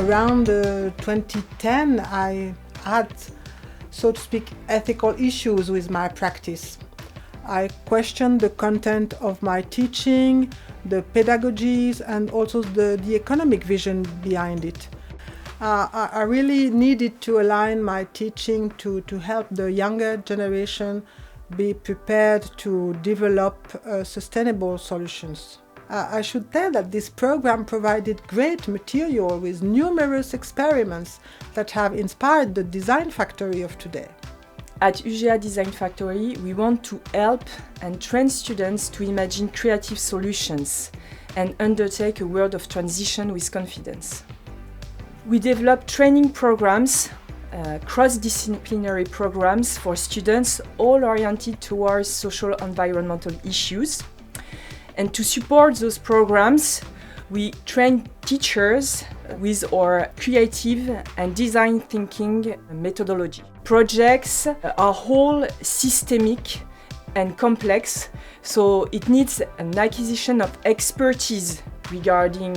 Around 2010, I had, so to speak, ethical issues with my practice. I questioned the content of my teaching, the pedagogies, and also the economic vision behind it. I really needed to align my teaching to help the younger generation be prepared to develop sustainable solutions. I should tell that this program provided great material with numerous experiments that have inspired the design factory of today. At UGA Design Factory, we want to help and train students to imagine creative solutions and undertake a world of transition with confidence. We develop training programs, cross-disciplinary programs for students, all oriented towards social environmental issues. And to support those programs, we train teachers with our creative and design thinking methodology. Projects are all systemic and complex, so it needs an acquisition of expertise regarding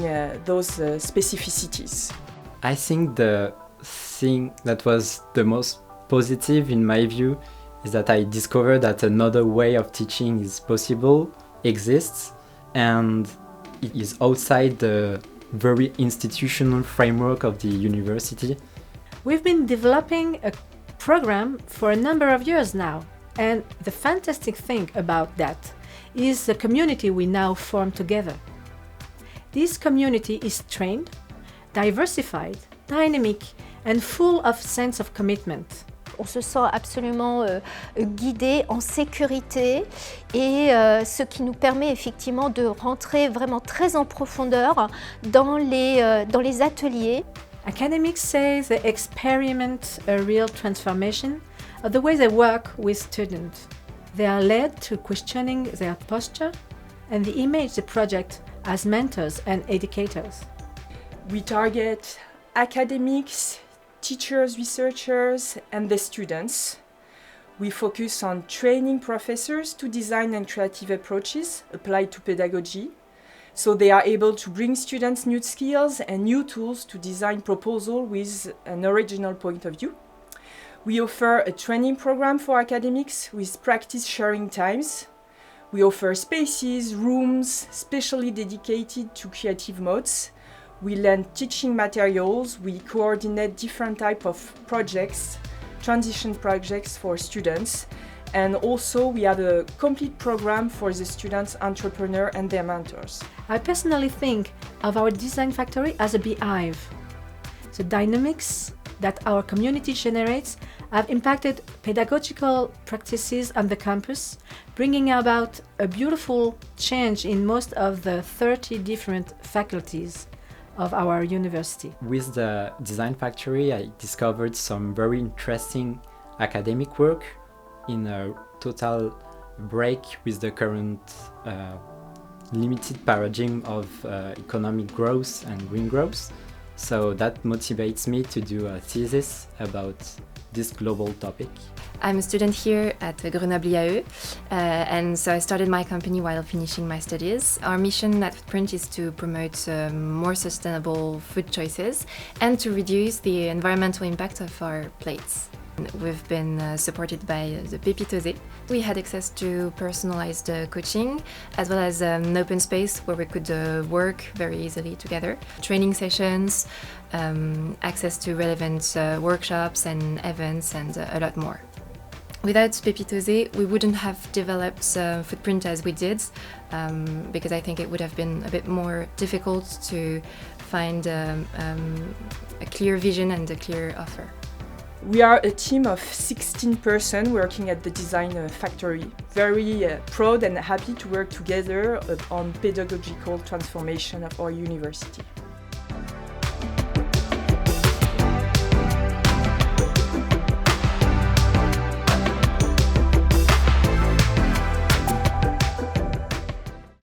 those specificities. I think the thing that was the most positive in my view is that I discovered that another way of teaching is possible, exists, and it is outside the very institutional framework of the university. We've been developing a program for a number of years now, and the fantastic thing about that is the community we now form together. This community is trained, diversified, dynamic, and full of sense of commitment. On se sent absolument guidé, en sécurité, et ce qui nous permet effectivement de rentrer vraiment très en profondeur dans les ateliers. Academics say they experiment a real transformation of the way they work with students. They are led to questioning their posture and the image they project as mentors and educators. We target academics, teachers, researchers, and the students. We focus on training professors to design and creative approaches applied to pedagogy, so they are able to bring students new skills and new tools to design proposals with an original point of view. We offer a training program for academics with practice sharing times. We offer spaces, rooms specially dedicated to creative modes. We lend teaching materials, we coordinate different types of projects, transition projects for students, and also we have a complete program for the students, entrepreneurs and their mentors. I personally think of our design factory as a beehive. The dynamics that our community generates have impacted pedagogical practices on the campus, bringing about a beautiful change in most of the 30 different faculties of our university. With the Design Factory, I discovered some very interesting academic work in a total break with the current limited paradigm of economic growth and green growth. So that motivates me to do a thesis about this global topic. I'm a student here at Grenoble Alpes, and so I started my company while finishing my studies. Our mission at Footprint is to promote more sustainable food choices and to reduce the environmental impact of our plates. We've been supported by the Pépitosé. We had access to personalized coaching, as well as an open space where we could work very easily together. Training sessions, access to relevant workshops and events, and a lot more. Without Pépitosé, we wouldn't have developed Footprint as we did, because I think it would have been a bit more difficult to find a clear vision and a clear offer. We are a team of 16 persons working at the Design Factory. Very proud and happy to work together on pedagogical transformation of our university.